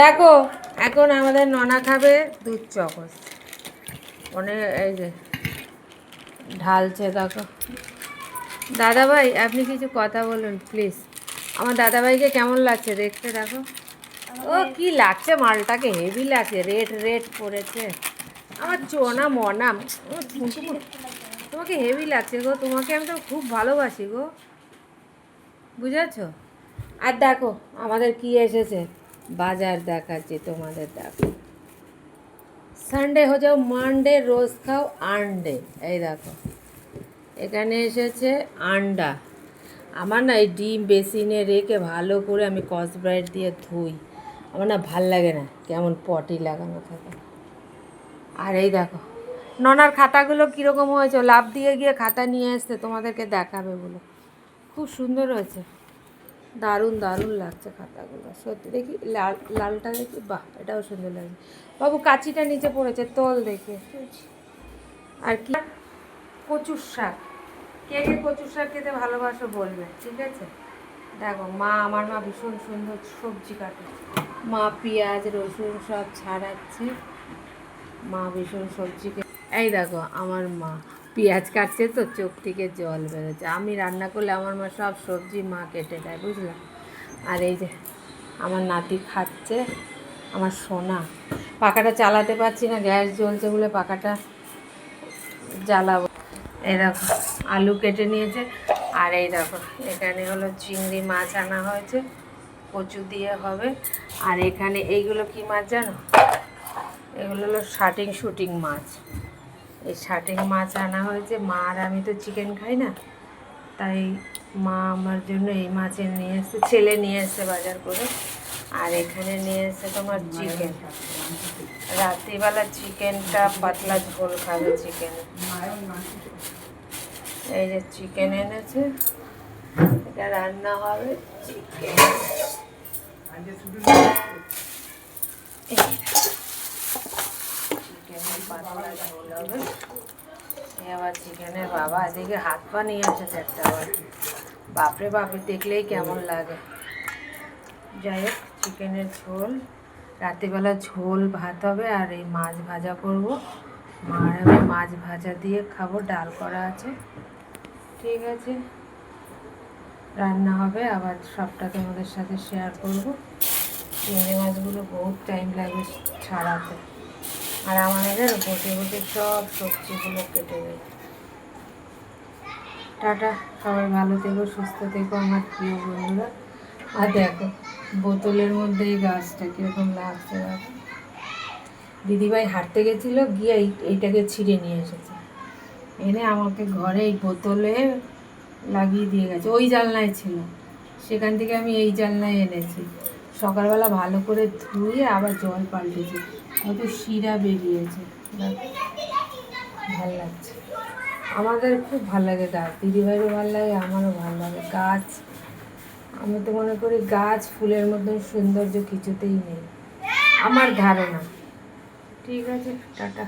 দেখো এখন আমাদের ননা খাবে দুধ চকস, মানে এই যে ঢালছে। দেখো দাদাভাই আপনি কিছু কথা বলুন প্লিজ। আমার দাদাভাইকে কেমন লাগছে দেখতে? দেখো ও কি লাগছে, মালটাকে হেভি লাগছে, রেড রেড পরেছে। আমার চোনা মনা তোমাকে হেভি লাগছে গো, তোমাকে আমি তো খুব ভালোবাসি গো, বুঝেছ? আর দেখো আমাদের কি এসেছে, বাজার দেখাচ্ছি তোমাদের। দেখো সানডে হয়ে যাও মানডে, রোজ খাও আন্ডে। এই দেখো এখানে এসেছে আন্ডা। আমার না এই ডিম বেসিনে রেখে ভালো করে আমি স্কচব্রাইট দিয়ে ধুই, আমার না ভাল লাগে না, কেমন পটি লাগানো থাকে। আর এই দেখো ননার খাতাগুলো কীরকম হয়েছে, লাভ দিয়ে গিয়ে খাতা নিয়ে আসতে তোমাদেরকে দেখাবে বলে, খুব সুন্দর হয়েছে, দারুণ দারুণ লাগছে খাতাগুলো সত্যি। দেখি লাল লালটা দেখি, বাহ এটাও সুন্দর লাগছে। বাবু কাঁচিটা নিচে পড়েছে, তোল দেখে। আর কি কচুর শাক, কে কে কচুর শাক খেতে ভালোবাসো বলবে, ঠিক আছে? দেখো আমার মা ভীষণ সুন্দর সবজি কাটে, মা পেঁয়াজ রসুন সব ছাড়াচ্ছে, মা ভীষণ সবজি। এই দেখো আমার মা পেঁয়াজ কাটছে তো চোখ থেকে জল বেরোচ্ছে। আমি রান্না করলে আমার মা সব সবজি মা কেটে দেয়, বুঝলাম। আর এই যে আমার নাতি খাচ্ছে, আমার সোনা। পাখাটা চালাতে পারছি না, গ্যাস জ্বলছে বলে পাখাটা জ্বালাবো। এই দেখো আলু কেটে নিয়েছে। আর এই দেখো এখানে হলো চিংড়ি মাছ আনা হয়েছে, কচু দিয়ে হবে। আর এখানে এইগুলো কি মাছ জানো, এগুলো হলো শুটিং মাছ। এই শাটিং মাছ আনা হয়েছে। মা আর আমি তো চিকেন খাই না, তাই মা আমার জন্য এই মাছের নিয়ে এসছে, ছেলে নিয়ে এসছে বাজার করে। আর এখানে নিয়ে এসছে তোমার চিকেন, রাত্রিবেলা চিকেনটা পাতলা ঝোল খাবে চিকেন। এই যে চিকেন এনেছে, এটা রান্না হবে চিকেন। চিকেনের পাতলা ঝোল হবে। আবার চিকেনের বাবা এদিকে হাত পা নিয়ে এসেছে একটা, আবার বাপরে বাপরে দেখলেই কেমন লাগে। যাই হোক চিকেনের ঝোল, রাত্রিবেলা ঝোল ভাত হবে। আর এই মাছ ভাজা করব, মার আমি মাছ ভাজা দিয়ে খাবো, ডাল করা আছে, ঠিক আছে? রান্না হবে আবার, সবটা তোমাদের সাথে শেয়ার করব। চিংড়ি মাছগুলো বহুত টাইম লাগে ছাড়াতে, আর আমাদের বসে বসে সব সবজিগুলো কেটে দেয়। টাটা, সবাই ভালো থেকো, সুস্থ থেকো আমার প্রিয় বন্ধুরা। আর দেখো বোতলের মধ্যে এই গাছটা কীরকম লাগছে। দেখো দিদিভাই হাঁটতে গেছিলো, গিয়ে এইটাকে ছিঁড়ে নিয়ে এসেছে, এনে আমাকে ঘরে এই বোতলে লাগিয়ে দিয়ে গেছে। ওই জানলায় ছিল, সেখান থেকে আমি এই জানলায় এনেছি। সকালবেলা ভালো করে ধুয়ে আবার জল পাল্টেছি, কত শিরা বেরিয়েছে। ভাল লাগছে, আমাদের খুব ভালো লাগে গাছ, দিদিভাইয়েরও ভালো লাগে, আমারও ভালো লাগে গাছ। আমি তো মনে করি গাছ ফুলের মধ্যে সৌন্দর্য কিছুতেই নেই, আমার ধারণা। ঠিক আছে, টাটা।